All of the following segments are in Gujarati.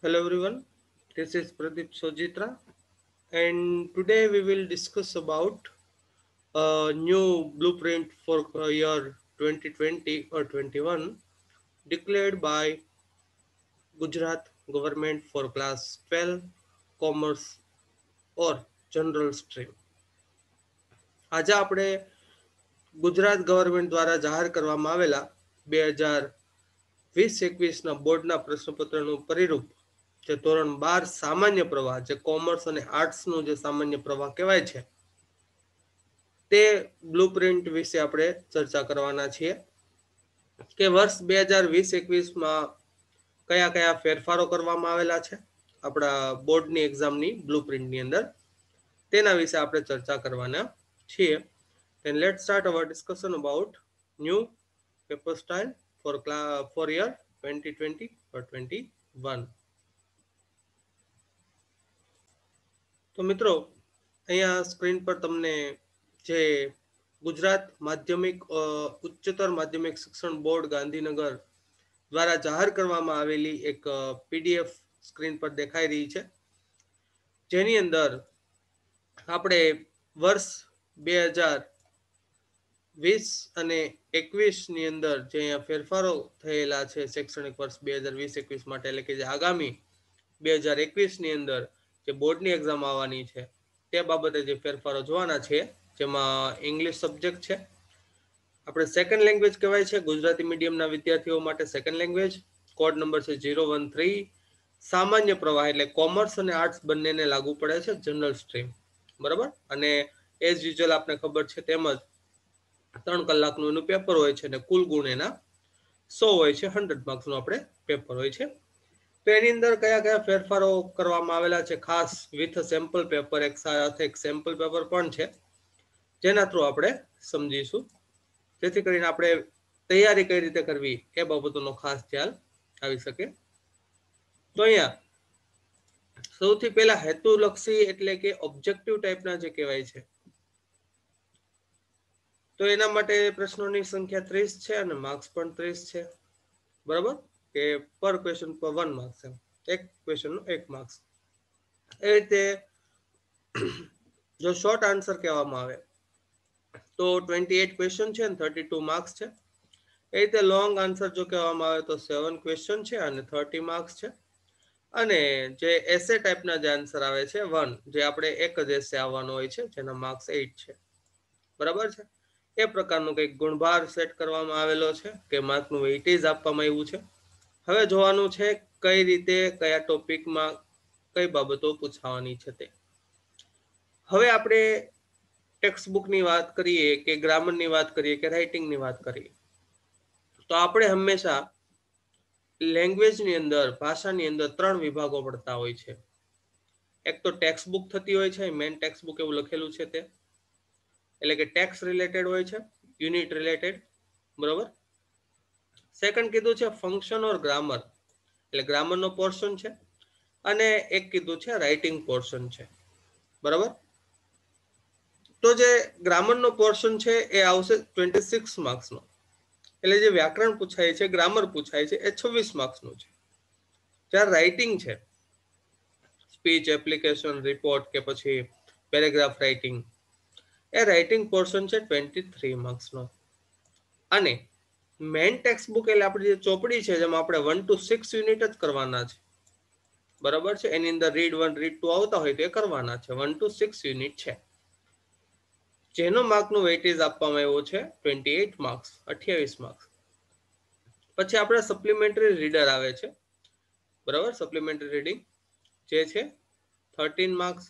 Hello everyone, this is Pradeep Sojitra, and today we will discuss about a new blueprint for year 2020 or 21 declared by Gujarat government for class 12 commerce or general stream. આજે આપણે ગુજરાત ગવર્મેન્ટ દ્વારા જાહેર કરવામાં આવેલા 2020-21ના બોર્ડના પ્રશ્નપત્રનું પરિરૂપ જે ધોરણ 12 સામાન્ય પ્રવાહ જે કોમર્સ અને આર્ટ્સનું જે સામાન્ય પ્રવાહ કહેવાય છે તે બ્લુપ્રિન્ટ વિશે આપણે ચર્ચા કરવાના છીએ કે વર્ષ 2020-21માં કયા કયા ફેરફારો કરવામાં આવેલા છે આપણા બોર્ડની એક્ઝામની બ્લુપ્રિન્ટની અંદર તેના વિશે આપણે ચર્ચા કરવાના છીએ. Then let's start our discussion about new paper style for year 2020 or 21. તો મિત્રો અહીંયા સ્ક્રીન પર તમને જે ગુજરાત માધ્યમિક ઉચ્ચતર માધ્યમિક શિક્ષણ બોર્ડ ગાંધીનગર દ્વારા જાહેર કરવામાં આવેલી એક પીડીએફ સ્ક્રીન પર દેખાઈ રહી છે, જેની અંદર આપણે વર્ષ 2020 અને 21ની અંદર જે અહીંયા ફેરફારો થયેલા છે શૈક્ષણિક વર્ષ 2020-21 માટે, એટલે કે જે આગામી 2021ની અંદર જે બોર્ડની એક્ઝામ આવવાની છે તે બાબતે જે ફેરફારો જોવાના છે, જેમાં ઇંગ્લિશ સબ્જેક્ટ છે, આપણે સેકન્ડ લેંગ્વેજ કહેવાય છે ગુજરાતી મીડિયમના વિદ્યાર્થીઓ માટે સેકન્ડ લેંગ્વેજ, કોડ નંબર છે 013, સામાન્ય પ્રવાહ એટલે કોમર્સ અને આર્ટ્સ બંનેને લાગુ પડે છે જનરલ સ્ટ્રીમ, બરાબર. અને એઝ યુઝ્યુઅલ આપણે ખબર છે તેમજ 3 કલાકનું એનું પેપર હોય છે અને કુલ ગુણ એના 100 હોય છે, 100 માર્ક્સનું આપણે પેપર હોય છે. તો એની અંદર કયા કયા ફેરફારો કરવામાં આવેલા છે, ખાસ વિથ સેમ્પલ પેપર, એક સાથે એક સેમ્પલ પેપર પણ છે જેના થ્રુ આપણે સમજીશું, જેથી કરીને આપણે તૈયારી કઈ રીતે કરવી એ બાબતોનો ખાસ ખ્યાલ આવી શકે. તો અહીંયા સૌથી પહેલા હેતુલક્ષી એટલે કે ઓબ્જેક્ટિવ ટાઈપના જે કહેવાય છે, તો એના માટે પ્રશ્નોની સંખ્યા 30 છે અને માર્ક્સ પણ 30 છે, બરાબર, કે પર ક્વેશ્ચન પર 1 માર્ક્સ, એક ક્વેશ્ચનનો 1 માર્ક્સ. એ રીતે જો શોર્ટ આન્સર કહેવામાં આવે તો 28 ક્વેશ્ચન છે અને 32 માર્ક્સ છે. એ રીતે લોંગ આન્સર જો કહેવામાં આવે તો 7 ક્વેશ્ચન છે અને 30 માર્ક્સ છે. અને જે એસે ટાઈપના જે આન્સર આવે છે 1, જે આપણે એક જ એસે આવવાનો હોય છે જેના માર્ક્સ 8 છે, બરાબર છે. એ પ્રકારનો કંઈક ગુણભાર સેટ કરવામાં આવેલો છે કે માર્કનું વેઇટેજ આપવામાં આવ્યું છે. હવે જોવાનું છે કઈ રીતે કયા ટોપિકમાં કઈ બાબતો પૂછાવાની છે તે. હવે આપણે ટેક્સ્ટ બુકની વાત કરીએ કે ગ્રામરની વાત કરીએ કે રાઇટિંગની વાત કરીએ, તો આપણે હંમેશા લેંગ્વેજની અંદર, ભાષાની અંદર 3 વિભાગો પડતા હોય છે. એક તો ટેક્સ્ટ બુક થતી હોય છે, મેન ટેક્સ્ટ બુક એવું લખેલું છે તે, એટલે કે ટેક્સ રિલેટેડ હોય છે, યુનિટ રિલેટેડ, બરોબર. સેકન્ડ કીધું છે ફંક્શન ઓર ગ્રામર, એટલે ગ્રામરનો પોર્શન છે, અને એક કીધું છે રાઇટિંગ પોર્શન છે, બરાબર. તો જે ગ્રામરનો પોર્શન છે એ આવશે 26 માર્ક્સનો, એટલે જે વ્યાકરણ પૂછાય છે, ગ્રામર પૂછાય છે એ 26 માર્ક્સનું છે. જ્યારે રાઇટિંગ છે, સ્પીચ, એપ્લિકેશન, રિપોર્ટ કે પછી પેરેગ્રાફ રાઇટિંગ, એ રાઇટિંગ પોર્શન છે 23 માર્ક્સનો. અને મેઇન ટેક્સ્ટ બુક એટલે આપણી જે ચોપડી છે જેમાં આપણે 1 to 6 યુનિટ જ કરવાના છે, બરાબર છે. એની અંદર રીડ 1 રીડ 2 આવતા હોય તો એ કરવાના છે, 1 to 6 યુનિટ છે, જેનો માર્કનું વેઇટેજ આપવામાં આવ્યો છે 28 માર્ક્સ, 28 માર્ક્સ. પછી આપણે સપ્લિમેન્ટરી રીડર આવે છે, બરાબર, સપ્લિમેન્ટરી રીડિંગ જે છે 13 માર્ક્સ.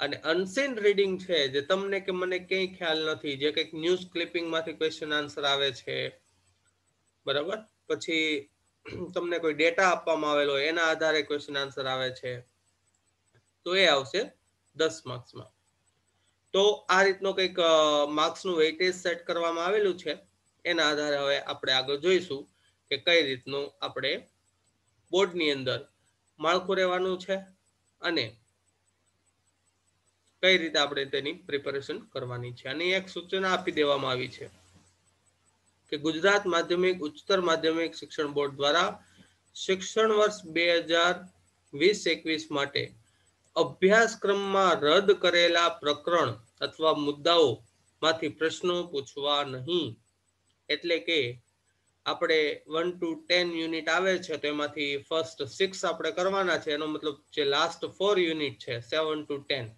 અને અનસીન રીડિંગ છે, જે તમને કે મને કંઈ ખ્યાલ નથી, જે કંઈક ન્યૂઝ ક્લિપિંગમાંથી ક્વેશ્ચન આન્સર આવે છે, બરાબર, પછી તમને કોઈ ડેટા આપવામાં આવેલો હોય એના આધારે ક્વેશ્ચન આન્સર આવે છે, તો એ આવશે 10 માર્ક્સમાં. તો આ રીતનો કંઈક માર્ક્સનું વેઇટેજ સેટ કરવામાં આવેલું છે. એના આધારે હવે આપણે આગળ જોઈશું કે કઈ રીતનું આપણે બોર્ડની અંદર માળખું રહેવાનું છે અને કઈ રીતે આપણે તેની પ્રિપેરેશન કરવાની છે. અને એક સૂચના આપી દેવામાં આવી છે કે ગુજરાત માધ્યમિક ઉચ્ચતર માધ્યમિક શિક્ષણ બોર્ડ દ્વારા શિક્ષણ વર્ષ 2021 માટે અભ્યાસક્રમમાં રદ કરેલા પ્રકરણ અથવા મુદ્દાઓ માંથી પ્રશ્નો પૂછવા નહીં. એટલે કે આપણે 1 to 10 યુનિટ આવે છે તો એમાંથી ફર્સ્ટ 6 આપણે કરવાના છે. એનો મતલબ જે લાસ્ટ 4 યુનિટ છે 7 to 10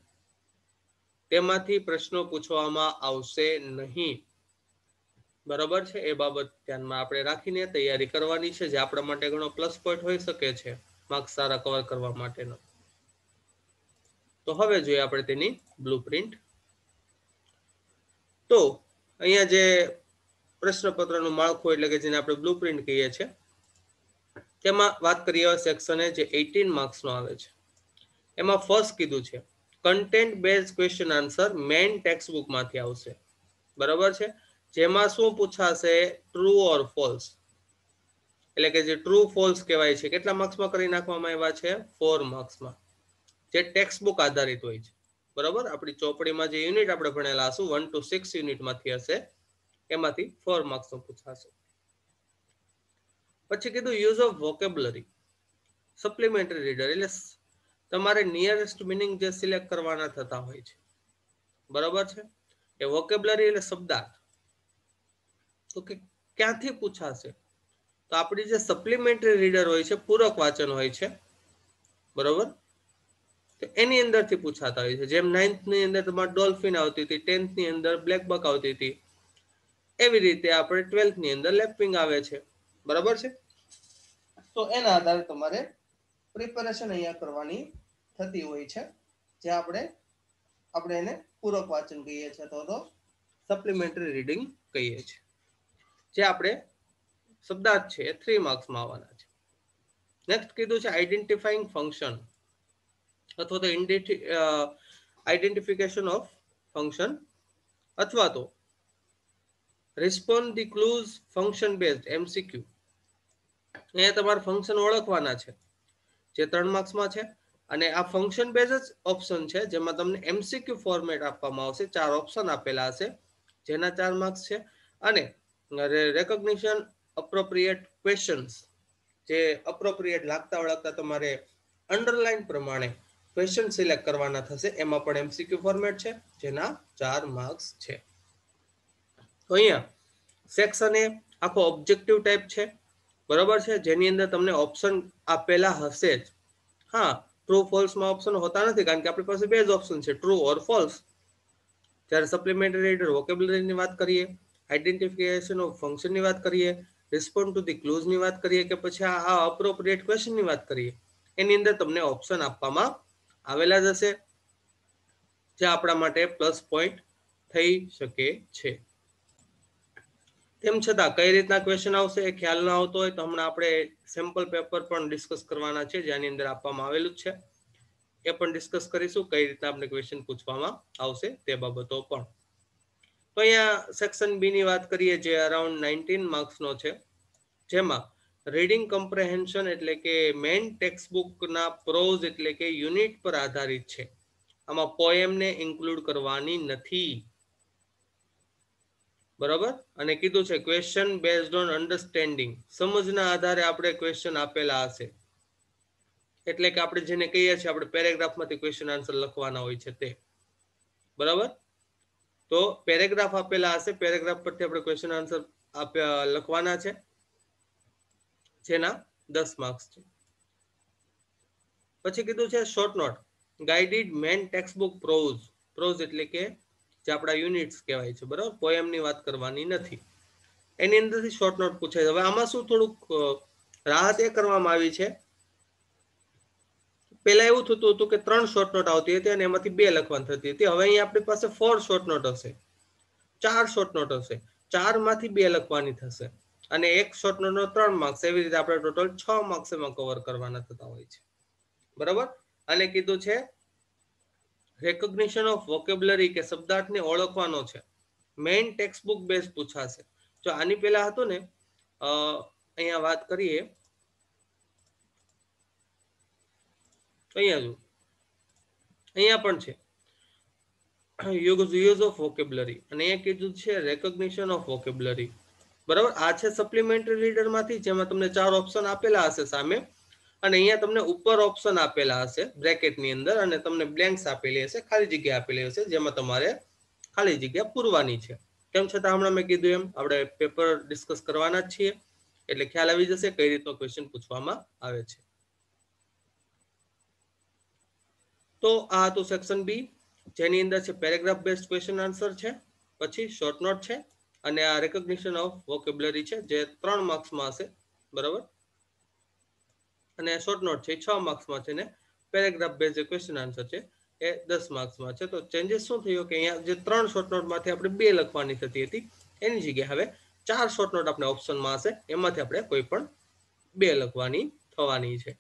તેમાંથી પ્રશ્નો પૂછવામાં આવશે નહીં. બરાબર છે. એ બાબત ધ્યાનમાં આપણે રાખીને તૈયારી કરવાની છે, જે આપણા માટે ઘણો પ્લસ પોઈન્ટ હોઈ શકે છે માર્ક્સ સારા કવર કરવા માટેનો. તો હવે જોઈએ આપણે તેની બ્લુપ્રિન્ટ. તો અહીંયા જે પ્રશ્નપત્રનું માળખું એટલે કે જેને આપણે બ્લુપ્રિન્ટ કહીએ છીએ, તેમાં વાત કરીએ સેક્શન જે 18 માર્ક્સનો આવે છે. એમાં ફર્સ્ટ કીધું છે content base question answer main text બુકમાંથી આવશે. બરાબર છે. જેમાં શું પૂછાશે? True or false. એટલે કે જે ટ્રુ ફોલ્સ કહેવાય છે, કેટલા માર્ક્સમાં કરી નાખવામાં આવ્યા છે? 4 માર્ક્સમાં, જે ટેક્સ્ટ બુક આધારિત હોય છે. બરાબર. આપણી ચોપડીમાં જે યુનિટ આપણે ભણેલા હશું 1 to 6 યુનિટમાંથી હશે, એમાંથી 4 માર્ક્સનો પૂછાશે. પછી કીધું use of vocabulary supplementary reader, એટલે તમારે નિયરેસ્ટ મિનિંગ જે સિલેક્ટ કરવાના થતા હોય છે. બરાબર છે. એ વોકેબ્યુલરી એટલે શબ્દાર્થ. તો કે ક્યાંથી પૂછાશે? તો આપણી જે સપ્લિમેન્ટરી રીડર હોય છે, પૂરક વાંચન હોય છે, બરોબર, તો એની અંદરથી પૂછાતા હોય છે. જેમ 9th ની અંદર તમારે ડોલ્ફિન આવતી હતી, 10th ની અંદર બ્લેક બક આવતી હતી, એવી રીતે આપણે 12th ની અંદર લેપિંગ આવે છે. બરાબર છે. તો એના આધારે તમારે પ્રિપેરેશન અહીંયા કરવાની થતી હોય છે, જે આપણે એને પૂરક વાંચન કહીએ છીએ, તો સપ્લિમેન્ટરી રીડિંગ કહીએ છીએ. જે આપણે શબ્દાર્થ છે એ 3 માર્ક્સમાં આવવાના છે. નેક્સ્ટ કીધું છે આઈડેન્ટિફાઈંગ ફંક્શન અથવા તો આઈડેન્ટિફિકેશન ઓફ ફંક્શન અથવા તો respond the clues function based MCQ. અહીંયા તમારે ફંક્શન ઓળખવાના છે, જે 3 માર્ક્સમાં છે. અને આ ફંક્શન બેઝ જ ઓપ્શન છે, જેમાં તમને MCQ ફોર્મેટ આપવામાં આવશે. 4 ઓપ્શન આપેલા હશે, જેના 4 માર્ક્સ છે. અને રેકોગ્નિશન અપ્રોપ્રિએટ ક્વેશ્ચન્સ, જે અપ્રોપ્રિએટ લાગતા વળગતા તમારે અંડરલાઈન પ્રમાણે ક્વેશ્ચન સિલેક્ટ કરવાના થશે. એમાં પણ MCQ ફોર્મેટ છે, જેના 4 માર્ક્સ છે. તો અહીંયા સેક્શન એ આખો ઓબ્જેક્ટિવ ટાઈપ છે. બરાબર છે. જેની અંદર તમને ઓપ્શન આપેલા હશે જ. હા, ટ્રુ ફોલ્સમાં ઓપ્શન હોતા નથી, કારણ કે આપણી પાસે બે જ ઓપ્શન છે, ટ્રુ ઓર ફોલ્સ. જ્યારે સપ્લિમેન્ટરી રીડર વોકેબ્યુલરીની વાત કરીએ, આઈડેન્ટિફિકેશન ઓફ ફંક્શનની વાત કરીએ, રિસ્પોન્ડ ટુ ધી ક્લુઝની વાત કરીએ, કે પછી આ અપ્રોપ્રિએટ ક્વેશ્ચનની વાત કરીએ, એની અંદર તમને ઓપ્શન આપવામાં આવેલા જ હશે, જે આપણા માટે પ્લસ પોઈન્ટ થઈ શકે છે. તેમ છતાં કઈ રીતના ક્વેશ્ચન આવશે એ ખ્યાલ ના આવતો હોય તો હમણાં આપણે સેમ્પલ પેપર પણ ડિસ્કસ કરવાના છે, જેની અંદર આપવામાં આવેલું છે. એ પણ ડિસ્કસ કરીશું, કઈ રીતના આપણે ક્વેશ્ચન પૂછવામાં આવશે તે બાબતો પણ. તો અહીંયા સેક્શન બી ની વાત કરીએ, જે અરાઉન્ડ 19 માર્ક્સનો છે, જેમાં રીડિંગ કમ્પ્રેહેન્શન એટલે કે મેઇન ટેક્સ્ટ બુકના પ્રોઝ એટલે કે યુનિટ પર આધારિત છે. આમાં પોએમને ઇન્ક્લુડ કરવાની નથી. બરાબર. અને કીધું છે ક્વેશ્ચન બેઝડ ઓન અન્ડરસ્ટેન્ડિંગ, સમજના આધારે આપણે ક્વેશ્ચન આપેલા હશે. એટલે કે આપણે જેને કહીએ છીએ આપણે પેરેગ્રાફમાંથી ક્વેશ્ચન આન્સર લખવાના હોય છે તે. બરાબર. તો પેરેગ્રાફ આપેલા હશે, પેરેગ્રાફ પરથી આપણે ક્વેશ્ચન આન્સર લખવાના છે, જેના 10 માર્ક્સ છે. પછી કીધું છે short note guided man text book prose. Prose એટલે કે જે આપણા યુનિટ્સ કહેવાય છે. બરાબર. પોએમની વાત કરવાની નથી, એની અંદરથી શોર્ટ નોટ પૂછાય. હવે આમાં શું થોડુંક રાહત એ કરવામાં આવી છે. પહેલા એવું થતું હતું કે 3 શોર્ટ નોટ આવતી હતી અને એમાંથી 2 લખવાની થતી હતી. હવે અહીં આપણી પાસે 4 શોર્ટ નોટ હશે, 4 શોર્ટ નોટ હશે, 4 માંથી 2 લખવાની થશે, અને એક શોર્ટ નોટ નો 3 માર્ક્સ. એવી રીતે આપણે ટોટલ 6 માર્ક્સ એમાં કવર કરવાના થતા હોય છે. બરાબર. અને કીધું છે રેકોગ્નિશન ઓફ વોકેબ્યુલરી, કે શબ્દાર્થને ઓળખવાનો છે. મેઇન ટેક્સ્ટ બુક બેઝ પૂછાશે. જો આની પહેલા હતું ને, અહીંયા વાત કરીએ, અહીંયા પણ છે યુઝ ઓફ વોકેબ્યુલરી, અને એ કીધું છે રેકોગ્નિશન ઓફ વોકેબ્યુલરી. બરાબર. આ છે સપ્લિમેન્ટરી રીડર માંથી, જેમાં તમને 4 ઓપ્શન આપેલા હશે સામે, અને અહીંયા તમને ઉપર ઓપ્શન આપેલા હશે બ્રેકેટની અંદર અને તમને બ્લેન્ક્સ આપેલી હશે, ખાલી જગ્યા આપેલી હશે, જેમાં તમારે ખાલી જગ્યા પૂરવાની છે. તેમ છતાં હમણાં મેં કીધું એમ આપણે પેપર ડિસ્કસ કરવાના જ છીએ એટલે ખ્યાલ આવી જશે કઈ રીતનો ક્વેશ્ચન પૂછવામાં આવે છે. તો આ હતું સેક્શન બી, જેની અંદર છે પેરેગ્રાફ બેઝડ ક્વેશ્ચન આન્સર છે, પછી શોર્ટ નોટ છે અને આ રેકોગ્નિશન ઓફ વોકેબ્યુલરી છે જે 3 માર્ક્સમાં હશે, બરાબર. અને શોર્ટ નોટ છે 6 માર્ક્સમાં છે ને પેરેગ્રાફ બેઝડ ક્વેશ્ચન આન્સર છે એ 10 માર્ક્સમાં છે. તો ચેન્જીસ શું થયો કે અહીંયા જે 3 શોર્ટ નોટમાંથી આપણે 2 લખવાની થતી હતી એની જગ્યાએ હવે 4 શોર્ટ નોટ આપણે ઓપ્શનમાં હશે, એમાંથી આપણે કોઈ પણ 2 લખવાની થવાની છે.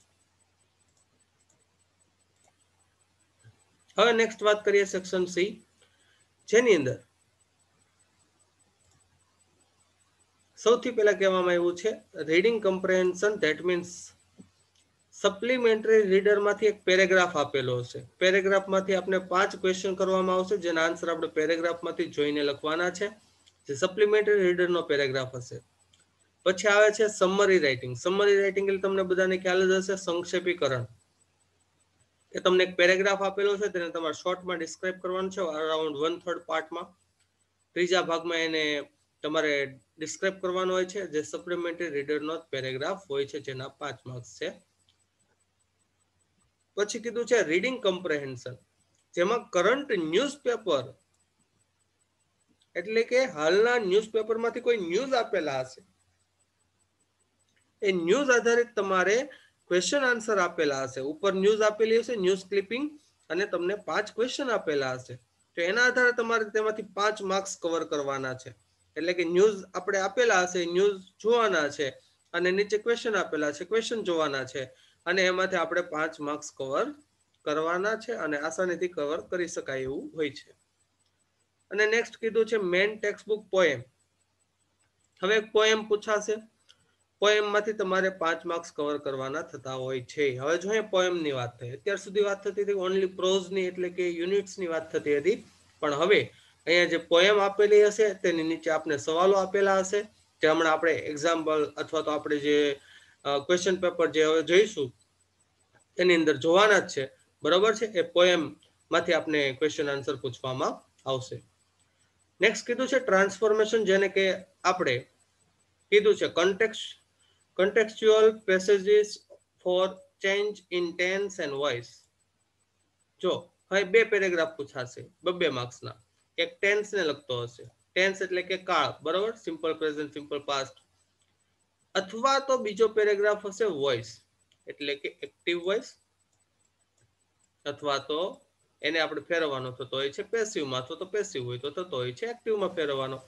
હવે નેક્સ્ટ વાત કરીએ સેક્શન સી, જેની અંદર સૌથી પહેલા કહેવામાં આવ્યું છે રીડિંગ કમ્પ્રેહેન્શન, ધેટ મીન્સ સપ્લિમેન્ટરી રીડરમાંથી એક પેરેગ્રાફ આપેલો હશે. પેરેગ્રાફમાંથી આપણે 5 ક્વેશ્ચન કરવામાં આવશે જેના આન્સર આપણે પેરેગ્રાફમાંથી જોઈને લખવાના છે, જે સપ્લિમેન્ટરી રીડરનો પેરેગ્રાફ હશે. પછી આવે છે સમરી રાઇટિંગ. સમરી રાઇટિંગ એટલે તમને બધાને ખ્યાલ જ હશે, સંક્ષેપીકરણ. કે તમને એક પેરેગ્રાફ આપેલો છે તેને તમારે શોર્ટમાં ડિસ્ક્રાઇબ કરવાનું છે અરાઉન્ડ 1/3 પાર્ટમાં. ત્રીજા ભાગમાં એને તમારે ડિસ્ક્રાઇબ કરવાનો હોય છે, જે સપ્લિમેન્ટરી રીડરનો પેરેગ્રાફ હોય છે જેના 5 માર્ક્સ છે. પછી કીધું છે રીડિંગ કમ્પ્રેહેન્શન, જેમાં કરંટ ન્યૂઝપેપર એટલે કે હાલના ન્યૂઝપેપરમાંથી કોઈ ન્યૂઝ આપેલા હશે, એ ન્યૂઝ આધારિત તમારે ક્વેશ્ચન આન્સર આપેલા હશે. ઉપર ન્યૂઝ આપેલી હશે, ન્યૂઝ ક્લિપિંગ, અને તમને 5 ક્વેશ્ચન આપેલા હશે. તો એના આધારે તમારે તેમાંથી 5 માર્ક્સ કવર કરવાના છે. એટલે કે ન્યૂઝ આપણે આપેલા હશે, ન્યૂઝ જોવાના છે અને નીચે ક્વેશ્ચન આપેલા છે, ક્વેશ્ચન જોવાના છે અને એમાંથી આપણે 5 માર્ક્સ કવર કરવાના છે અને આસાનીથી કવર કરી શકાય એવું હોય છે. અને નેક્સ્ટ કીધું છે મેન ટેક્સ્ટ બુક પોએમ. હવે પોએમ પૂછાશે, પોએમમાંથી તમારે 5 માર્ક્સ કવર કરવાના થતા હોય છે. હવે જોઈએ પોએમની વાત થઈ. અત્યાર સુધી વાત થતી હતી ઓનલી પ્રોઝની એટલે કે યુનિટ્સની વાત થતી હતી, પણ હવે અહીંયા જે પોએમ આપેલી હશે તેની નીચે આપણે સવાલો આપેલા હશે, જે હમણાં આપણે એક્ઝામ્પલ અથવા તો આપણે જે ક્વેશ્ચન પેપર જે હવે જોઈશું એની અંદર જોવાના જ છે, બરોબર છે. એ પોએમ માંથી આપણે ક્વેશ્ચન આન્સર પૂછવામાં આવશે. નેક્સ્ટ કીધું છે ટ્રાન્સફોર્મેશન, જેને કે આપણે કીધું છે contextual passages for change in tense and voice. જો હવે 2 પેરેગ્રાફ પૂછાશે 2 માર્ક્સના. એક ટેન્સ ને લગતો હશે, ટેન્સ એટલે કે કાળ, બરોબર, સિમ્પલ પ્રેઝન્ટ, સિમ્પલ પાસ્ટ. અથવા તો બીજો પેરેગ્રાફ હશે વોઇસ એટલે કે એક્ટિવ વોઇસ, અથવા તો એને આપણે ફેરવવાનો થતો હોય છે પેસિવમાં, અથવા તો પેસિવ હોય તો થતો હોય છે એક્ટિવમાં ફેરવવાનો.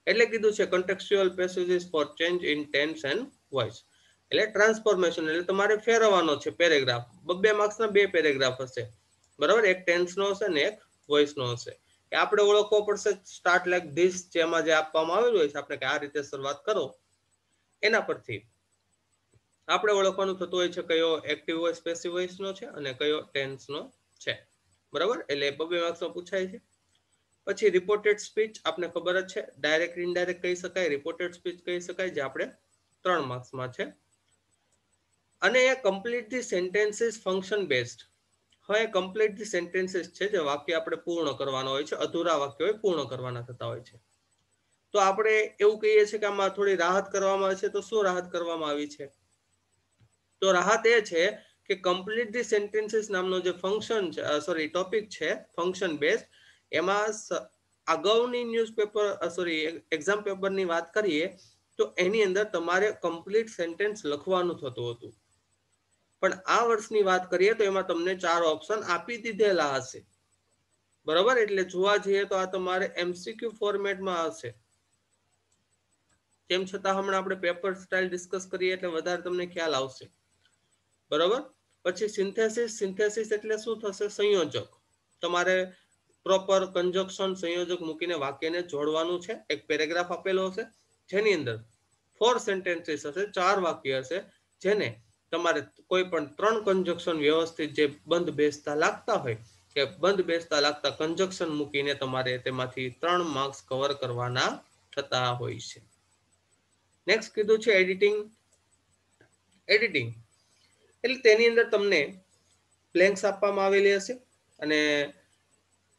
એટલે કીધું છે contextual passages for change in tense and voice. એટલે ટ્રાન્સફોર્મેશન એટલે તમારે ફેરવવાનો છે પેરેગ્રાફ. 2 માર્ક્સના 2 પેરેગ્રાફ હશે, બરાબર. એક ટેન્સનો હશે ને એક વોઇસનો હશે. એ આપણે ઓળખવો પડશે સ્ટાર્ટ લાઈક ધીસ, જેમાં જે આપવામાં આવેલું હોય છે આપણે કે આ રીતે શરૂઆત કરો, એના પરથી આપણે ઓળખવાનું થતું હોય છે કયો એક્ટિવ વોઇસ પેસિવ વોઇસનો છે અને કયો ટેન્સનો છે, બરાબર. એટલે 2 માર્ક્સમાં પૂછાય છે. પછી રિપોર્ટેડ સ્પીચ આપને ખબર જ છે, ડાયરેક્ટ ઇનડાયરેક્ટ કહી શકાય, રિપોર્ટેડ સ્પીચ કહી શકાય, જે આપણે 3 માર્ક્સમાં છે. અને એ complete the sentences function based. હવે કમ્પ્લીટ ધી સેન્ટેન્સીસ છે જે વાક્ય આપણે પૂર્ણ કરવાનો હોય છે, અધૂરા વાક્યો પૂર્ણ કરવાના થતા હોય છે. તો આપણે એવું કહીએ છીએ કે આમાં થોડી રાહત કરવામાં આવે છે. તો શું રાહત કરવામાં આવી છે? તો રાહત એ છે કે કમ્પ્લીટ ધી સેન્ટેન્સીસ નામનો જે ફંક્શન છે, સોરી ટોપિક છે ફંક્શન બેઝ, એમાં અગાઉની ન્યૂઝપેપર એક્ઝામ પેપરની વાત કરીએ તો એની અંદર તમારે કમ્પ્લીટ સેન્ટેન્સ લખવાનું થતું હતું, પણ આ વર્ષની વાત કરીએ તો એમાં તમને 4 ઓપ્શન આપી દીધેલા હશે, બરોબર. એટલે જોવા જઈએ તો આ તમારે એમસીક્યુ ફોર્મેટમાં હશે. તેમ છતાં હમણાં આપણે પેપર સ્ટાઇલ ડિસ્કસ કરીએ એટલે વધારે તમને ખ્યાલ આવશે, બરોબર. પછી સિન્થેસિસ એટલે શું થશે? સંયોજક. તમારે પ્રોપર કંજક્શન સંયોજક મૂકીને વાક્યને જોડવાનું છે. એક પેરેગ્રાફ આપેલો હશે જેની અંદર 4 સેન્ટેન્સીસ હશે, 4 વાક્ય હશે, જેને તમારે કોઈ પણ 3 કંજક્શન વ્યવસ્થિત જે બંધ બેસતા લાગતા હોય કે બંધ બેસતા લાગતા કંજક્શન મૂકીને તમારે તેમાંથી 3 માર્ક્સ કવર કરવાના થતા હોય છે. નેક્સ્ટ કીધું છે એડિટિંગ. એટલે તેની અંદર તમને બ્લેન્ક્સ આપવામાં આવેલી હશે અને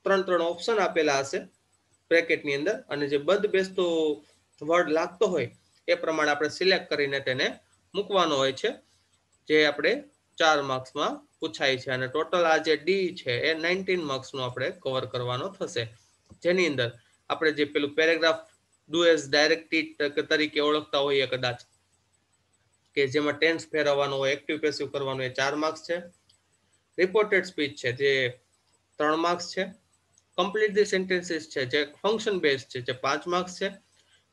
3 ઓપ્શન આપેલા હશે બ્રેકેટની અંદર, અને જે બંધ બેસતો વર્ડ લાગતો હોય એ પ્રમાણે આપણે સિલેક્ટ કરીને તેને મૂકવાનો હોય છે, જે આપણે 4 માર્ક્સમાં પૂછાય છે. અને ટોટલ આ જે ડી છે એ 19 માર્ક્સનું આપણે કવર કરવાનો થશે, જેની અંદર આપણે જે પેલું પેરેગ્રાફ ડુ એઝ ડાયરેક્ટેડ તરીકે ઓળખતા હોઈએ કદાચ, કે જેમાં ટેન્સ ફેરવવાનો હોય, એક્ટિવ પેસિવ કરવાનું, એ 4 માર્ક્સ છે. રિપોર્ટેડ સ્પીચ છે જે 3 માર્ક્સ છે. કમ્પ્લીટ ધી સેન્ટેન્સીસ છે જે ફંક્શન બેઝ છે, જે 5 માર્ક્સ છે.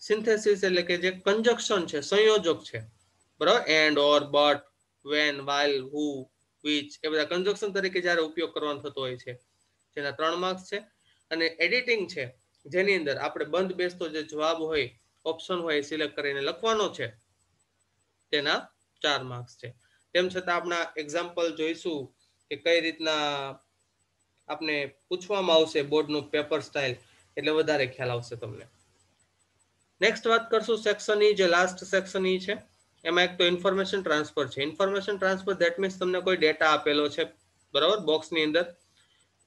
સિન્થેસિસ એટલે કે જે કંજક્શન છે, સંયોજક છે, બરાબર, and, or, but, when, while, who, which, એ બધા કંજક્શન તરીકે જ્યારે ઉપયોગ કરવાનો થતો હોય છે, જેના 3 માર્ક્સ છે. અને એડિટિંગ છે, જેની અંદર આપણે બંધ બેસતો જે જવાબ હોય, ઓપ્શન હોય, સિલેક્ટ કરીને લખવાનો છે, તેના 4 માર્ક્સ છે. તેમ છતાં આપણા એક્ઝામ્પલ જોઈશું કે કઈ રીતના આપણે પૂછવામાં આવશે બોર્ડનું પેપર સ્ટાઇલ, એટલે વધારે ખ્યાલ આવશે તમને. નેક્સ્ટ વાત કરશું સેક્શન ઈ, જે લાસ્ટ સેક્શન ઈ છે. એમાં એક તો ઇન્ફોર્મેશન ટ્રાન્સફર છે. ઇન્ફોર્મેશન ટ્રાન્સફર ધેટ મીન્સ તમને કોઈ ડેટા આપેલો છે, બરાબર, બોક્સની અંદર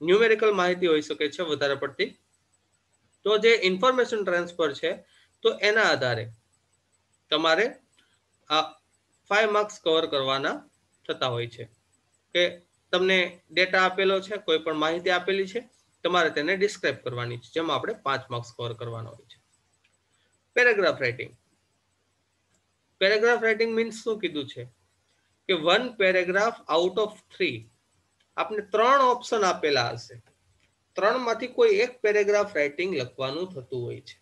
ન્યુમેરિકલ માહિતી હોઈ શકે છે વધારે પડતી. તો જે ઇન્ફોર્મેશન ટ્રાન્સફર છે, તો એના આધારે તમારે આ 5 માર્ક્સ કવર કરવાના થતા હોય છે, કે તમને ડેટા આપેલો છે, કોઈ પણ માહિતી આપેલી છે, તમારે તેને ડિસ્ક્રાઇબ કરવાની છે, જેમાં આપણે 5 માર્ક્સ કવર કરવાના હોય છે. Paragraph writing. Paragraph writing means શું કીધું છે કે 1 પેરેગ્રાફ આઉટ ઓફ 3, આપણે 3 ઓપ્શન આપેલા હશે, 3 માંથી કોઈ એક પેરેગ્રાફ રાઇટિંગ લખવાનું થતું હોય છે.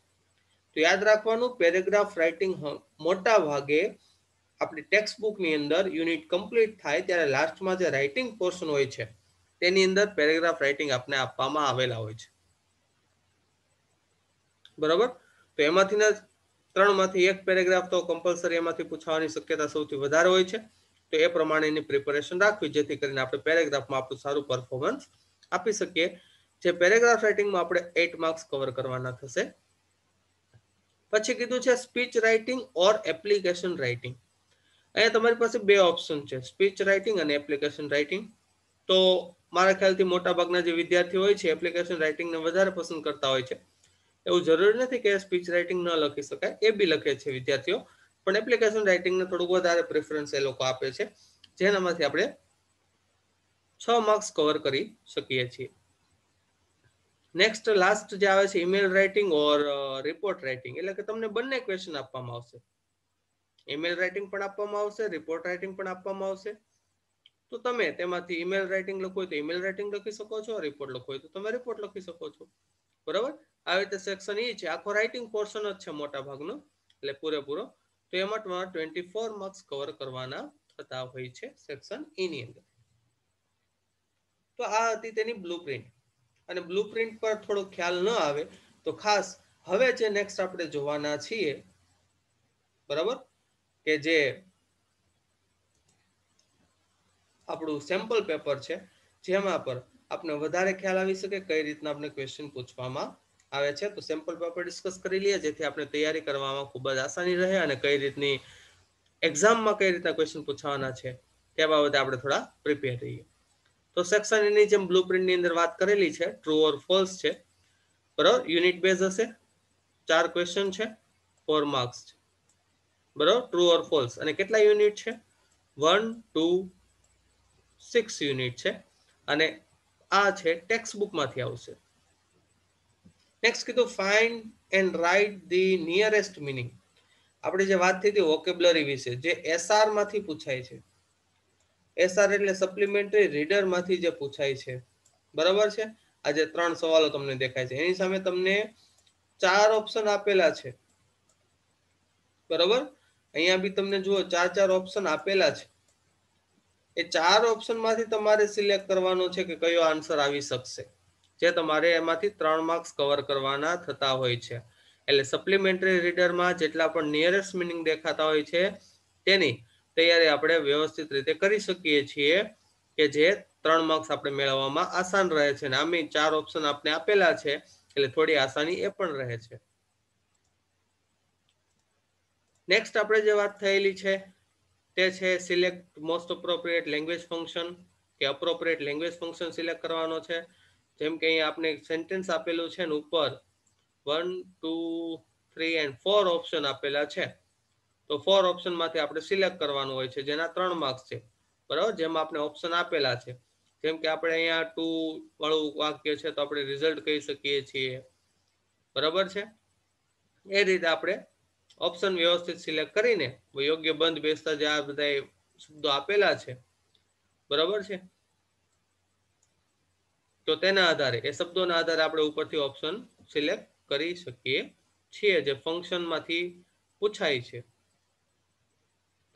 તો યાદ રાખવાનું, પેરેગ્રાફ રાઇટિંગ મોટા ભાગે આપણી ટેક્સ્ટ બુકની અંદર યુનિટ કમ્પ્લીટ થાય ત્યારે લાસ્ટમાં જે રાઇટિંગ પોર્શન હોય છે, તેની અંદર પેરેગ્રાફ રાઇટિંગ આપણે આપવામાં આવેલા હોય છે, બરાબર. તો એમાંથી 3 માંથી એક પેરેગ્રાફ તો કમ્પલસરી એમાંથી પૂછવાની શક્યતા સૌથી વધારે હોય છે. તો એ પ્રમાણેની પ્રિપેરેશન રાખવી, જેથી કરીને આપણે પેરેગ્રાફમાં આપણું સારું પરફોર્મન્સ આપી શકીએ. જે પેરેગ્રાફ રાઇટિંગમાં આપણે 8 માર્ક્સ કવર કરવાના થશે. પછી કીધું છે સ્પીચ રાઇટિંગ ઓર એપ્લિકેશન રાઇટિંગ. અહીંયા તમારી પાસે 2 ઓપ્શન છે, સ્પીચ રાઇટિંગ અને એપ્લિકેશન રાઇટિંગ. તો મારા ખ્યાલથી મોટાભાગના જે વિદ્યાર્થીઓ હોય છે એપ્લિકેશન રાઇટિંગને વધારે પસંદ કરતા હોય છે. એવું જરૂરી નથી કે સ્પીચ રાઇટિંગ ન લખી શકાય, એ બી લખે છે વિદ્યાર્થીઓ, પણ એપ્લિકેશન રાઇટિંગને થોડુંક વધારે પ્રેફરન્સ એ લોકો આપે છે, જેનામાંથી આપણે 6 માર્ક્સ કવર કરી શકીએ છીએ. નેક્સ્ટ લાસ્ટ જે આવે છે ઈમેલ રાઇટિંગ ઓર રિપોર્ટ રાઇટિંગ, એટલે કે તમને બંને ક્વેશ્ચન આપવામાં આવશે, ઈમેલ રાઇટિંગ પણ આપવામાં આવશે, રિપોર્ટ રાઇટિંગ પણ આપવામાં આવશે. તો તમે તેમાંથી ઈમેલ રાઇટિંગ લખવું હોય તો ઈમેલ રાઇટિંગ લખી શકો છો, રિપોર્ટ લખવું હોય તો તમે રિપોર્ટ લખી શકો છો, બરાબર. આવી રીતે સેક્શન ઈ છે, આખો રાઇટિંગ પોર્શન જ છે મોટા ભાગનો, એટલે પૂરેપૂરો. તો એમાં 24 માર્ક્સ કવર કરવાના થતા હોય છે સેક્શન ઈ ની અંદર. તો આ હતી તેની બ્લુપ્રિન્ટ. અને બ્લુપ્રિન્ટ પર થોડો ખ્યાલ ન આવે તો ખાસ હવે જે નેક્સ્ટ આપણે જોવાના છીએ, બરાબર, કે જે આપણું સેમ્પલ પેપર છે, જેમાં પર આપણે વધારે ખ્યાલ આવી શકે કઈ રીતના આપણે ક્વેશ્ચન પૂછવામાં આવે છે. તો સેમ્પલ પેપર ડિસ્કસ કરી લઈએ, જેથી આપણે તૈયારી કરવામાં ખૂબ જ આસાની રહે અને કઈ રીતની એક્ઝામમાં કઈ રીતના ક્વેશ્ચન પૂછવાના છે તે બાબતે આપણે થોડા પ્રિપેર રહીએ. તો સેક્શન એની જેમ બ્લુપ્રિન્ટની અંદર વાત કરેલી છે, ટ્રુ ઓર ફોલ્સ છે, બરાબર. યુનિટ બેઝ હશે, 4 ક્વેશ્ચન છે, 4 માર્ક્સ છે, બરાબર. True or false. અને કેટલા યુનિટ છે? 1, 2, 6 યુનિટ છે, અને આ છે ટેક્સ્ટ બુકમાંથી આવશે. નેક્સ્ટ કીધું find and write the nearest meaning. આપણે જે વાત થઈ હતી વોકેબ્યુલરી વિશે, જે એસઆર માંથી પૂછાય છે. એસઆર એટલે સપ્લિમેન્ટરી રીડર માંથી જે પૂછાય છે, બરાબર છે. આજે 3 સવાલો તમને દેખાય છે, એની સામે તમને 4 ઓપ્શન આપેલા છે, બરાબર. અહીંયા બી તમને જુઓ 4 ઓપ્શન આપેલા છે. એ 4 ઓપ્શન માંથી તમારે સિલેક્ટ કરવાનો છે કે કયો આન્સર આવી શકશે, જે તમારે એમાંથી 3 માર્ક્સ કવર કરવાના થતા હોય છે. એટલે સપ્લિમેન્ટરી રીડરમાં જેટલા પણ નિયરેસ્ટ મીનિંગ દેખાતા હોય છે તેની તૈયારી આપણે વ્યવસ્થિત રીતે કરી શકીએ છીએ, કે જે 3 માર્ક્સ આપણે મેળવવામાં આસાન રહે છે. અને આમે 4 ઓપ્શન આપણે આપેલા છે, એટલે થોડી આસાની એ પણ રહે છે. નેક્સ્ટ આપણે જે વાત થયેલી છે તે છે select most appropriate language function કે અપ્રોપ્રિએટ લેંગ્વેજ ફંક્શન સિલેક્ટ કરવાનો છે. જેમ કે અહીંયા આપણે સેન્ટેન્સ આપેલું છે ને ઉપર 1 2 3 એન્ડ 4 ઓપ્શન આપેલા છે, તો 4 ઓપ્શનમાંથી આપણે સિલેક્ટ કરવાનું હોય છે, જેના 3 માર્ક્સ છે. બરાબર, જેમાં આપણે ઓપ્શન આપેલા છે. જેમ કે આપણે અહીંયા 2 વાળું વાક્ય છે તો આપણે રિઝલ્ટ કહી શકીએ છીએ. બરાબર છે, એ રીતે આપણે ઓપ્શન વ્યવસ્થિત સિલેક્ટ કરીને યોગ્ય બંધ બેસતા જે આ બધા શબ્દો આપેલા છે, બરાબર છે, તો તેના આધારે એ શબ્દોના આધારે આપણે ઉપરથી ઓપ્શન સિલેક્ટ કરી શકીએ છીએ, જે ફંક્શનમાંથી પૂછાય છે.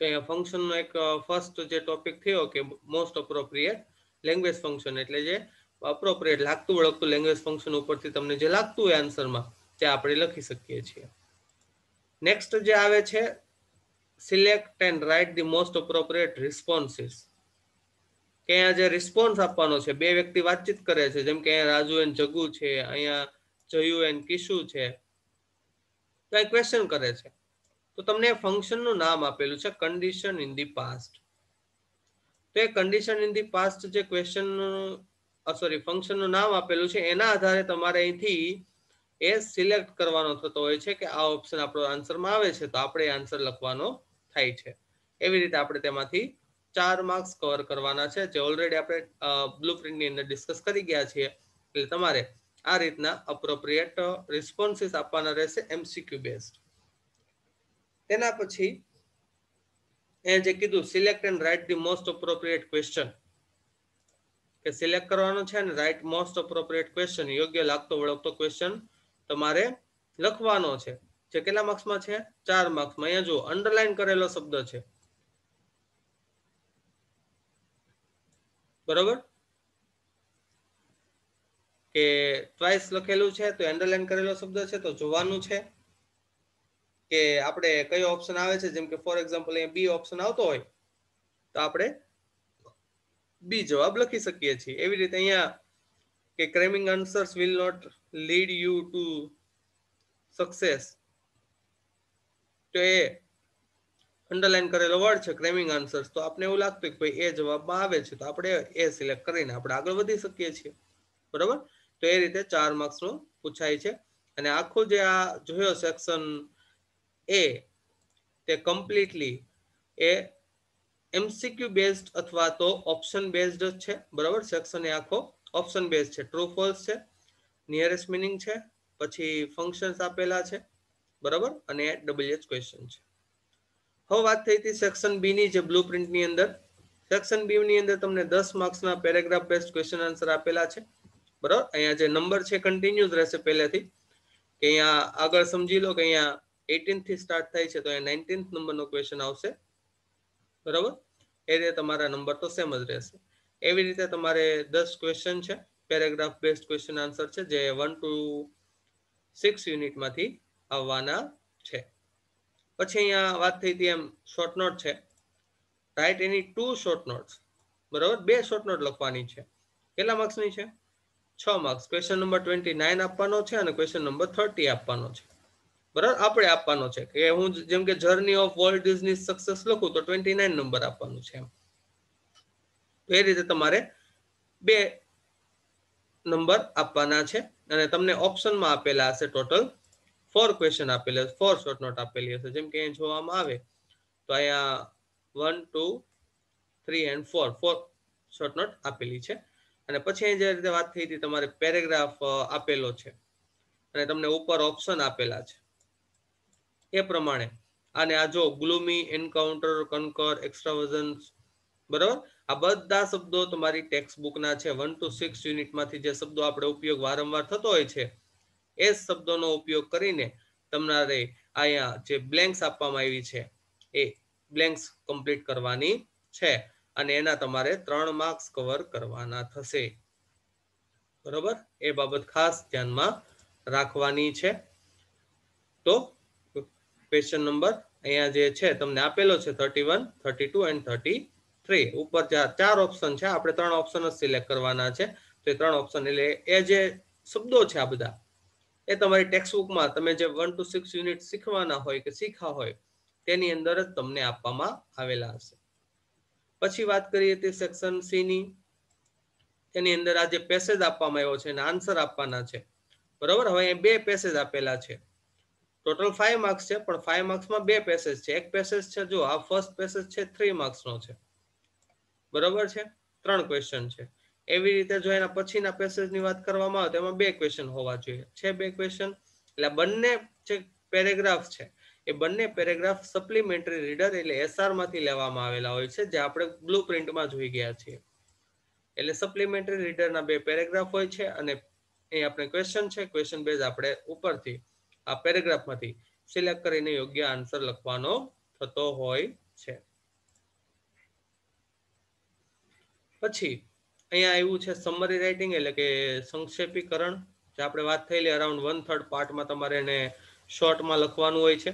તો અહીંયા ફંક્શનનો એક ફર્સ્ટ જે ટોપિક થયો કે મોસ્ટ અપ્રોપ્રિએટ લેંગ્વેજ ફંક્શન, એટલે જે અપ્રોપ્રિએટ લાગતું વળગતું લેંગ્વેજ ફંક્શન ઉપરથી તમને જે લાગતું હોય આન્સરમાં તે આપણે લખી શકીએ છીએ. નેક્સ્ટ જે આવે છે select and write the most appropriate responses, કે અહીંયા જે રિસ્પોન્સ આપવાનો છે, બે વ્યક્તિ વાતચીત કરે છે, જેમ કે અહીંયા રાજુ એન્ડ જગુ છે, અહીંયા જયુ એન્ડ કિશુ છે, તો એ ક્વેશ્ચન કરે છે, તો તમને ફંક્શનનું નામ આપેલું છે કન્ડિશન ઇન ધી પાસ્ટ. તો એ કન્ડિશન ઇન ધી પાસ્ટ જે ક્વેશ્ચન ફંક્શનનું નામ આપેલું છે, એના આધારે તમારે અહીંથી એ સિલેક્ટ કરવાનો થતો હોય છે કે આ ઓપ્શન આપણો આન્સરમાં આવે છે તો આપણે આન્સર લખવાનો થાય છે. એવી રીતે આપણે તેમાંથી 4 માર્ક્સ કવર કરવાના છે, જે ઓલરેડી આપણે બ્લુપ્રિન્ટની અંદર ડિસ્કસ કરી ગયા છીએ. એટલે તમારે આ રીતના અપ્રોપ્રિએટ રિસ્પોન્સીસ આપવાના રહેશે MCQ બેઝડ. તેના પછી એ જે કીધું select and write the most appropriate question, કે સિલેક્ટ કરવાનો છે અને રાઇટ મોસ્ટ અપ્રોપ્રિએટ ક્વેશ્ચન, યોગ્ય લાગતો વળગતો ક્વેશ્ચન તમારે લખવાનો છે, જે કેટલા માર્ક્સમાં છે? 4 માર્ક્સમાં. અહીંયા જો અંડરલાઈન કરેલો શબ્દ છે, બરોબર, કે ટ્વાઇસ લખેલું છે તો અંડરલાઈન કરેલો શબ્દ છે, તો જોવાનું છે કે આપણે કયો ઓપ્શન આવે છે. જેમ કે ફોર એક્ઝામ્પલ અહીંયા બી ઓપ્શન આવતો હોય તો આપણે બી જવાબ લખી શકીએ છીએ. એવી રીતે અહીંયા કે cramming answers will not lead you to success, તો એ અંડરલાઈન કરેલો વર્ડ છે ક્રેમિંગ આન્સર્સ, તો આપણે એવું લાગતું કે ભાઈ એ જવાબમાં આવે છે તો આપણે એ સિલેક્ટ કરીને આપણે આગળ વધી શકીએ છીએ. બરોબર, તો એ રીતે 4 માર્ક્સનું પૂછાય છે. અને આખું જે આ જોયો સેક્શન એ, તે કમ્પ્લીટલી એ MCQ બેઝડ અથવા તો ઓપ્શન બેઝડ જ છે. બરાબર, સેક્શન એ આખો ઓપ્શન બેઝડ છે. ટ્રુ ફોલ્સ છે, નિયરેસ્ટ મિનિંગ છે, પછી ફંક્શન્સ આપેલા છે, બરાબર, અને WH ક્વેશ્ચન છે. હવે વાત થઈ હતી સેક્શન બી ની, જે બ્લુપ્રિન્ટની અંદર. સેક્શન બી ની અંદર તમને 10 માર્ક્સના પેરેગ્રાફ બેઝડ ક્વેશ્ચન આન્સર આપેલા છે. બરાબર, અહીંયા જે નંબર છે કન્ટિન્યુઅસ રહેશે પહેલેથી, કે અહીંયા આગળ સમજી લો કે અહીંયા 18 થી સ્ટાર્ટ થાય છે તો અહીંયા 19th નંબરનો ક્વેશ્ચન આવશે. બરાબર, એ રીતે તમારા નંબર તો સેમ જ રહેશે. એવી રીતે તમારે 10 ક્વેશ્ચન છે, પેરેગ્રાફ બેઝડ ક્વેશ્ચન આન્સર છે, જે 1 to 6 યુનિટમાંથી આવવાના છે. પછી અહીંયા વાત થઈ હતી એમ શોર્ટ નોટ છે, રાઇટ એની 2 શોર્ટ નોટ્સ. બરાબર, 2 શોર્ટ નોટ લખવાની છે. કેટલા માર્ક્સની છે? 6 માર્ક્સ. ક્વેશ્ચન નંબર 29 આપવાનો છે અને ક્વેશ્ચન નંબર 30 આપવાનો છે. બરાબર, આપણે આપવાનો છે કે હું જેમ કે journey of world Disney success લખું તો 29 નંબર આપવાનું છે. તો એ રીતે તમારે 2 નંબર આપવાના છે અને તમને ઓપ્શનમાં આપેલા હશે ટોટલ 4 ક્વેશ્ચન આપેલા, 4 શોર્ટ નોટ આપેલી હશે. જેમ કે અહીં જોવામાં આવે તો અહીંયા 1 2 3 and 4 શોર્ટ નોટ આપેલી છે. અને પછી જે રીતે વાત થઈ હતી તમારે પેરેગ્રાફ આપેલો છે અને તમને ઉપર ઓપ્શન આપેલા છે એ પ્રમાણે. અને આ જો ગ્લુમી, એન્કાઉન્ટર, કનકર, એક્સ્ટ્રાવર્ઝન્સ, બરાબર, આ બધા શબ્દો તમારી ટેક્સ્ટ બુકના છે. 1 to 6 યુનિટમાંથી જે શબ્દો આપણે ઉપયોગ વારંવાર થતો હોય છે એ શબ્દોનો ઉપયોગ કરીને તમારે અહીંયા જે બ્લેન્ક્સ આપવામાં આવી છે એ બ્લેન્ક્સ કમ્પ્લીટ કરવાની છે અને એના તમારે 3 માર્ક્સ કવર કરવાના થશે. બરોબર, એ બાબત ખાસ ધ્યાનમાં રાખવાની છે. તો ક્વેશ્ચન નંબર અહીંયા જે છે તમને આપેલો છે 31, 32 and 33. ઉપર 4 ઓપ્શન છે, આપણે 3 ઓપ્શન જ સિલેક્ટ કરવાના છે. તો એ 3 ઓપ્શન એટલે એ જે શબ્દો છે આ બધા એ તમારી ટેક્સ્ટ બુકમાં તમે જે 1 to 6 યુનિટ શીખવાના હોય કે શીખા હોય તેની અંદર જ તમને આપવામાં આવેલા હશે. પછી વાત કરીએ તે સેક્શન સી ની, તેની અંદર આ જે પેસેજ આપવામાં આવ્યો છે અને આન્સર આપવાના છે, બરોબર. હવે અહીં બે પેસેજ આપેલા છે. ટોટલ 5 માર્ક્સ છે, પણ 5 માર્ક્સમાં બે પેસેજ છે. એક પેસેજ છે, જો આ ફર્સ્ટ પેસેજ છે 3 માર્ક્સનો છે, બરોબર છે, 3 ક્વેશ્ચન છે. એવી રીતે જો એના પછીના પેસેજની વાત કરવામાં આવે તો એમાં બે ક્વેશ્ચન હોવા જોઈએ, છે બે ક્વેશ્ચન. એટલે બંને જે પેરેગ્રાફ છે એ બંને પેરેગ્રાફ સપ્લિમેન્ટરી રીડર એટલે એસઆર માંથી લેવામાં આવેલા હોય છે, જે આપણે બ્લુ પ્રિન્ટમાં જોઈ ગયા છીએ. એટલે સપ્લિમેન્ટરી રીડરના બે પેરેગ્રાફ હોય છે અને એ આપણે ક્વેશ્ચન છે, ક્વેશ્ચન બેઝ આપણે ઉપરથી આ પેરેગ્રાફમાંથી સિલેક્ટ કરીને યોગ્ય આન્સર લખવાનો થતો હોય છે. પછી અહીંયા આવ્યું છે સમરી રાઇટિંગ, એટલે કે સંક્ષેપીકરણ, જે આપણે વાત થયેલી અરાઉન્ડ 1/3 પાર્ટમાં તમારે એને શોર્ટમાં લખવાનું હોય છે.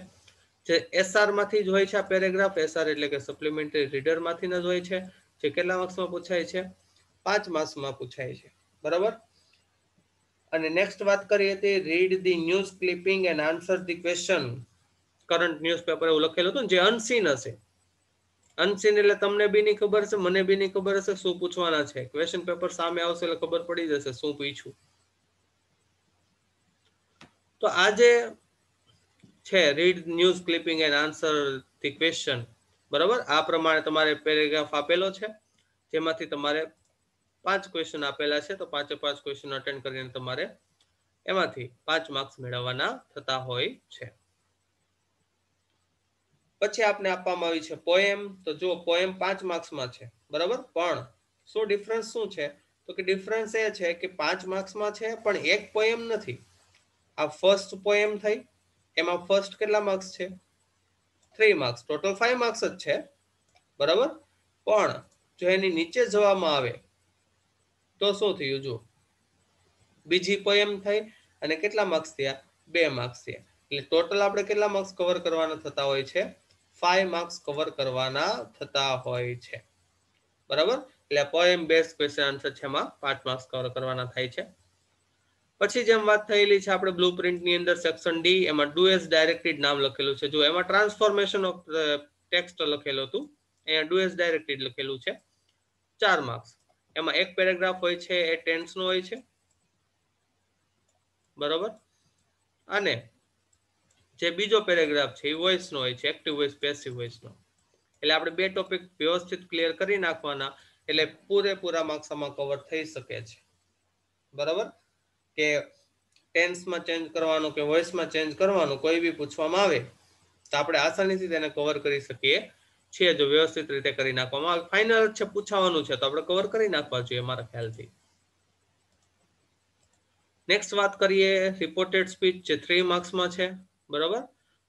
જે એસઆર માંથી જ હોય છે આ પેરેગ્રાફ. એસઆર એટલે કે સપ્લિમેન્ટરી રીડર માંથી જ હોય છે, જે કેટલા માર્ક્સમાં પૂછાય છે? 5 માર્ક્સમાં પૂછાય છે, બરાબર. અને નેક્સ્ટ વાત કરીએ તે read the news clipping and answer the question. Current newspaper એવું લખેલું હતું જે અનસીન હશે. અનસીન એટલે તમને બી નહીં ખબર હશે, મને બી નહીં ખબર હશે શું પૂછવાના છે. ક્વેશ્ચન પેપર સામે આવશે એટલે ખબર પડી જશે શું પૂછ્યું. તો આજે છે read news clipping and answer the question, બરાબર. આ પ્રમાણે તમારે પેરેગ્રાફ આપેલો છે, જેમાંથી તમારે 5 ક્વેશ્ચન આપેલા છે. તો 5 ક્વેશ્ચન અટેન્ડ કરીને તમારે એમાંથી 5 માર્ક્સ મેળવવાના થતા હોય છે. પછી આપને આપવામાં આવી છે પોએમ. તો જો પોએમ 5 માર્ક્સમાં છે, બરાબર. પણ શું ડિફરન્સ શું છે? તો કે ડિફરન્સ એ છે કે 5 માર્ક્સમાં છે પણ એક પોએમ નથી. આ ફર્સ્ટ પોએમ થઈ, એમાં ફર્સ્ટ કેટલા માર્ક્સ છે? 3 માર્ક્સ. ટોટલ 5 માર્ક્સ જ છે, બરાબર. પણ જો એની નીચે જવામાં આવે તો શું થયું? જો બીજી પોએમ થઈ અને કેટલા માર્ક્સ થયા? 2 માર્ક્સ થયા. એટલે ટોટલ આપણે કેટલા માર્ક્સ કવર કરવાના થતા હોય છે? 5 માર્ક્સ કવર કરવાના થતા હોય છે, બરાબર. એટલે પોએમ બેઝ ક્વેશ્ચન આન્સર છે એમાં 5 માર્ક્સ કવર કરવાના થાય છે. પછી જેમ વાત થયેલી છે આપણે બ્લુ પ્રિન્ટની અંદર સેક્શન ડી, એમાં ડુ એઝ ડાયરેક્ટેડ નામ લખેલું છે. જો એમાં ટ્રાન્સફોર્મેશન ઓફ ટેક્સ્ટ લખેલું હતું, અહીંયા ડુ એઝ ડાયરેક્ટેડ લખેલું છે. 4 માર્ક્સ. એમાં એક પેરેગ્રાફ હોય છે એ ટેન્સનો હોય છે, બરોબર. અને જે બીજો પેરેગ્રાફ છે એ વોઇસનો હોય છે, એક્ટિવ વોઇસ, પેસિવ વોઇસનો. એટલે આપણે બે ટોપિક વ્યવસ્થિત ક્લિયર કરી નાખવાના, એટલે પૂરેપૂરા માર્ક્સ આમાં કવર થઈ શકે છે, બરાબર. કે ટેન્સમાં ચેન્જ કરવાનું કે વોઇસમાં ચેન્જ કરવાનું કોઈ બી પૂછવામાં આવે તો આપણે આસાનીથી તેને કવર કરી શકીએ છીએ, જો વ્યવસ્થિત રીતે કરી નાખવામાં આવે. ફાઇનલ છે પૂછવાનું છે તો આપણે કવર કરી નાખવા જોઈએ મારા ખ્યાલથી. નેક્સ્ટ વાત કરીએ રિપોર્ટેડ સ્પીચ, જે 3 માર્ક્સમાં છે, બરાબર.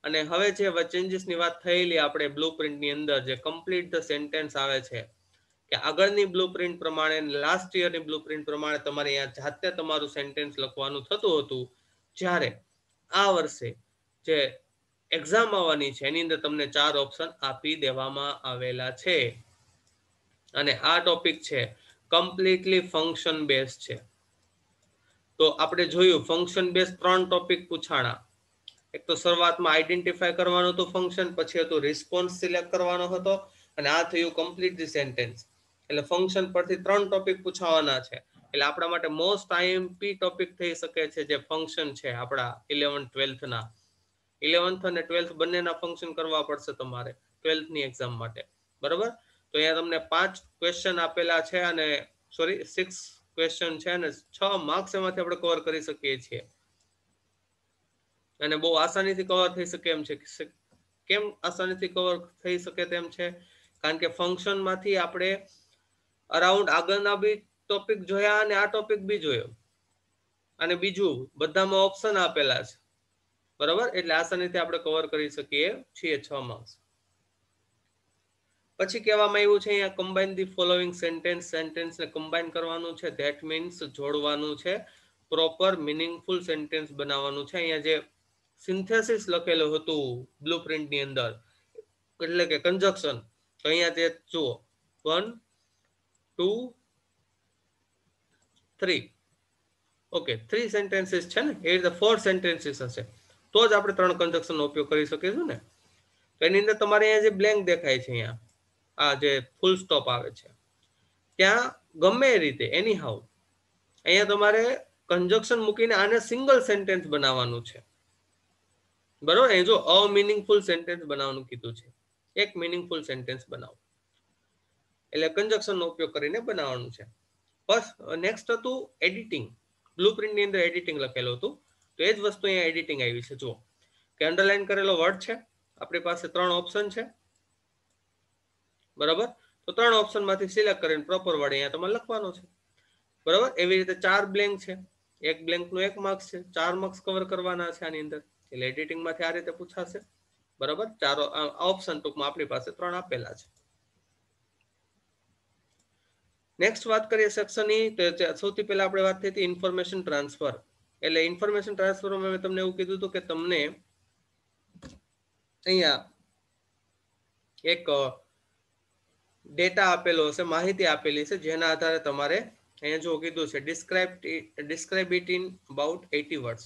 અને હવે જે ચેન્જીસની વાત થયેલી આપણે બ્લુ પ્રિન્ટની અંદર, જે કમ્પ્લીટ ધ સેન્ટેન્સ આવે છે, કે આગળની બ્લુ પ્રિન્ટ પ્રમાણે, લાસ્ટ યરની બ્લુ પ્રિન્ટ પ્રમાણે તમારે અહીંયા જાતે તમારું સેન્ટેન્સ લખવાનું થતું હતું, જ્યારે આ વર્ષે જે એક્ઝામ આવવાની છે એની અંદર તમને 4 ઓપ્શન આપી દેવામાં આવેલા છે. અને આ ટોપિક છે કમ્પ્લીટલી ફંક્શન બેઝ છે. તો આપણે જોયું ફંક્શન બેઝ 3 ટોપિક પૂછાણા. એક તો શરૂઆતમાં આઈડેન્ટિફાય કરવાનું હતું ફંક્શન, પછી હતું રિસ્પોન્સ સિલેક્ટ કરવાનો હતો, અને આ થયું કમ્પ્લીટ ધી સેન્ટેન્સ. એટલે ફંક્શન પરથી 3 ટોપિક પૂછાવાના છે. એટલે આપણા માટે મોસ્ટ આઈએમપી ટોપિક થઈ શકે છે જે ફંક્શન છે આપણા 11th 12th ના. 11th અને 12th બંનેના ફંક્શન કરવા પડશે તમારે 12th ની એક્ઝામ માટે, બરોબર. તો અહીંયા તમને 5 ક્વેશ્ચન આપેલા છે, અને સોરી 6 ક્વેશ્ચન છે, અને 6 માર્ક્સ એમાંથી આપણે કવર કરી શકીએ છીએ. અને બહુ આસાનીથી કવર થઈ શકે એમ છે. કેમ આસાનીથી કવર થઈ શકે તેમ છે? કારણ કે ફંક્શન માંથી આપણે અરાઉન્ડ આગળના બી ટોપિક જોયા અને આ ટોપિક બી જોયો, અને બીજું બધામાં ઓપ્શન આપેલા છે, બરાબર. એટલે આસાનીથી આપણે કવર કરી શકીએ છીએ 6 માર્ક્સ. પછી કહેવામાં આવ્યું છે અહીંયા કમ્બાઇન ધી ફોલોઈંગ સેન્ટેન્સને કમ્બાઇન કરવાનું છે, ધેટ મીન્સ જોડવાનું છે, પ્રોપર મિનિંગફુલ સેન્ટેન્સ બનાવવાનું છે. અહીંયા જે સિન્થેસિસ લખેલું હતું બ્લુ પ્રિન્ટની અંદર, એટલે કે કંજક્શન, તો અહીંયા તે જુઓ 1 2 3, ઓકે 3 સેન્ટેન્સીસ છે ને, એ રીતે 4 સેન્ટેન્સીસ હશે તો જ આપણે 3 કંજક્શનનો ઉપયોગ કરી શકીશું ને. તો એની અંદર તમારે અહીંયા જે બ્લેન્ક દેખાય છે, અહીંયા આ જે ફૂલ સ્ટોપ આવે છે, ત્યાં ગમે એ રીતે એની હાઉ અહીંયા તમારે કન્જક્શન મૂકીને આને સિંગલ સેન્ટેન્સ બનાવવાનું છે, બરોબર. એ જો અમિનિંગફુલ સેન્ટેન્સ બનાવવાનું કીધું છે, એક મિનિંગફુલ સેન્ટેન્સ બનાવો, એટલે કન્જક્શનનો ઉપયોગ કરીને બનાવવાનું છે. બસ. નેક્સ્ટ હતું એડિટિંગ. બ્લુપ્રિન્ટની અંદર એડિટિંગ લખેલું હતું, તો એ જ વસ્તુ અહીંયા એડિટિંગ આવી છે. જુઓ કે અંડરલાઈન કરેલો વર્ડ છે, આપણી પાસે 3 ઓપ્શન છે, બરાબર. તો 3 ઓપ્શનમાંથી સિલેક્ટ કરીને પ્રોપર વર્ડ અહીંયા તમારે લખવાનો છે, બરાબર. એવી રીતે 4 બ્લેન્ક છે, એક બ્લેન્કનો 1 માર્ક્સ છે, 4 માર્ક્સ કવર કરવાના છે આની અંદર, એટલે એડિટિંગમાંથી આ રીતે પૂછાશે, બરાબર. 4 ઓપ્શન ટૂંકમાં આપણી પાસે 3 આપેલા છે. નેક્સ્ટ વાત કરીએ સેક્શનની, તો સૌથી પહેલા આપણે વાત થઈ હતી ઇન્ફોર્મેશન ટ્રાન્સફર. એટલે ઇન્ફોર્મેશન ટ્રાન્સફરમાં મેં તમને એવું કીધું હતું કે તમને અહીંયા એક ડેટા આપેલો હશે, માહિતી આપેલી છે, જેના આધારે તમારે અહીંયા જો કીધું છે describe it in about 80 words.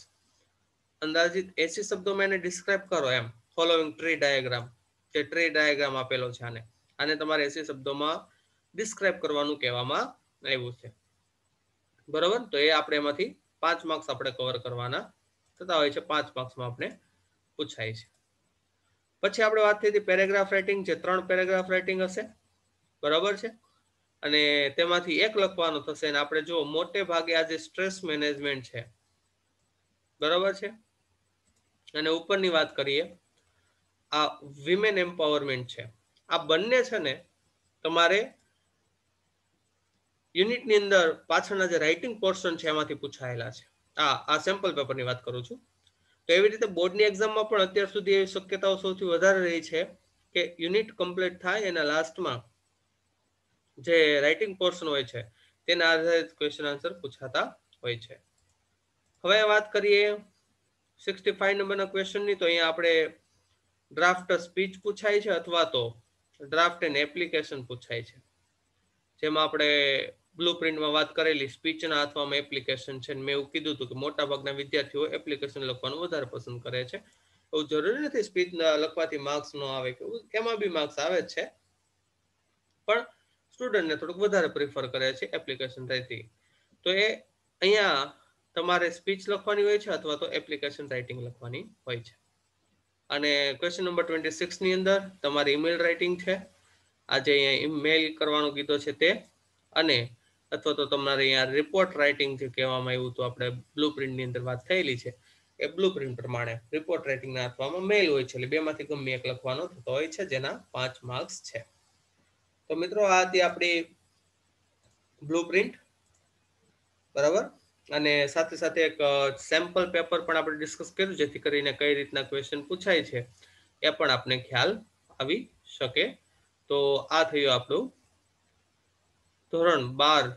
અંદાજિત 80 શબ્દોમાં એને ડિસ્ક્રાઇબ કરો એમ, ફોલોઈંગ ટ્રી ડાયાગ્રામ, જે ટ્રી ડાયાગ્રામ આપેલો છે આને તમારે 80 શબ્દોમાં ડિસ્ક્રાઇબ કરવાનું કહેવામાં આવ્યું છે, બરોબર. તો એ આપણે એમાંથી 5 માર્ક્સ આપણે કવર કરવાના થતા હોય છે, 5 માર્ક્સમાં આપણે પૂછાય છે. પછી આપણે વાત થઈ હતી પેરેગ્રાફ રાઇટિંગ, જે 3 પેરેગ્રાફ રાઇટિંગ હશે, બરાબર છે, અને તેમાંથી એક લખવાનું થશે. અને આપણે જો મોટે ભાગે આ જે સ્ટ્રેસ મેનેજમેન્ટ છે, બરાબર છે, અને ઉપરની વાત કરીએ આ વિમેન એમ્પાવરમેન્ટ છે, આ બંને છે ને તમારે યુનિટની અંદર પાછળના જે રાઇટિંગ પોર્શન છે એમાંથી પૂછાયેલા છે. આ સેમ્પલ પેપરની વાત કરું છું. તો એવી રીતે બોર્ડની એક્ઝામમાં પણ અત્યાર સુધી એવી શક્યતાઓ સૌથી વધારે રહી છે કે યુનિટ કમ્પ્લીટ થાય એના લાસ્ટમાં જે રાઇટિંગ પોર્શન હોય છે તેના આધારે ક્વેશ્ચન આન્સર પૂછાતા હોય છે. હવે વાત કરીએ 65 નંબરના ક્વેશ્ચનની, તો અહીંયા આપણે ડ્રાફ્ટ સ્પીચ પૂછાય છે અથવા તો ડ્રાફ્ટ એન્ડ એપ્લિકેશન પૂછાય છે, જેમાં આપણે બ્લુપ્રિન્ટમાં વાત કરેલી સ્પીચના અથવામાં એપ્લિકેશન છે. મેં એવું કીધું હતું કે મોટા ભાગના વિદ્યાર્થીઓ એપ્લિકેશન લખવાનું વધારે પસંદ કરે છે. એવું જરૂરી નથી સ્પીચ લખવાથી માર્ક્સ ન આવે, કે એમાં બી માર્ક્સ આવે જ છે, પણ સ્ટુડન્ટને થોડુંક વધારે પ્રિફર કરે છે એપ્લિકેશન રાઇટિંગ. તો એ અહીંયા તમારે સ્પીચ લખવાની હોય છે અથવા તો એપ્લિકેશન રાઇટિંગ લખવાની હોય છે. અને ક્વેશ્ચન નંબર 26 ની અંદર તમારે ઈમેલ રાઇટિંગ છે, આજે અહીંયા ઈમેલ કરવાનો કીધો છે તે, અને અથવા તો તમારે અહીંયા રિપોર્ટ રાઇટિંગ જે કહેવામાં આવ્યું હતું, આપણે બ્લુપ્રિન્ટની અંદર વાત થયેલી છે, એ બ્લુપ્રિન્ટ પ્રમાણે રિપોર્ટ રાઇટિંગના અથવામાં મેલ હોય છે, એટલે બેમાંથી ગમે એક લખવાનો થતો હોય છે, જેના 5 માર્ક્સ છે. તો મિત્રો આ હતી આપણી બ્લુપ્રિન્ટ, બરાબર. અને સાથે સાથે એક સેમ્પલ પેપર પણ આપણે ડિસ્કસ કર્યું, જેથી કરીને કઈ રીતના ક્વેશ્ચન પૂછાય છે એ પણ આપણે ખ્યાલ આવી શકે. તો આ થયું આપણું ધોરણ 12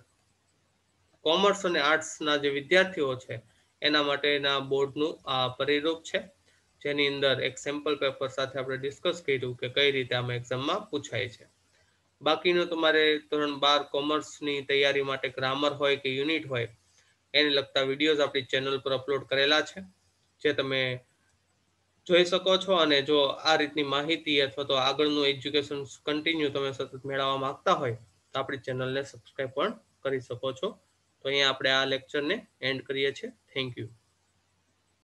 કોમર્સ અને આર્ટ્સના જે વિદ્યાર્થીઓ છે એના માટેના બોર્ડનું આ પરિરૂપ છે, જેની અંદર એક સેમ્પલ પેપર સાથે આપણે ડિસ્કસ કર્યું કે કઈ રીતે આમાં એક્ઝામમાં પૂછાય છે. બાકીનું તમારે ધોરણ 12 કોમર્સની તૈયારી માટે ગ્રામર હોય કે યુનિટ હોય એને લગતા વિડીયોઝ આપણી ચેનલ પર અપલોડ કરેલા છે, જે તમે જોઈ શકો છો. અને જો આ રીતની માહિતી અથવા તો આગળનું એજ્યુકેશન કન્ટિન્યુ તમે સતત મેળવવા માંગતા હોય તો આપણી ચેનલને સબસ્ક્રાઈબ પણ કરી શકો છો. તો અહીંયા આપણે આ લેક્ચરને એન્ડ કરીએ છીએ. Thank you.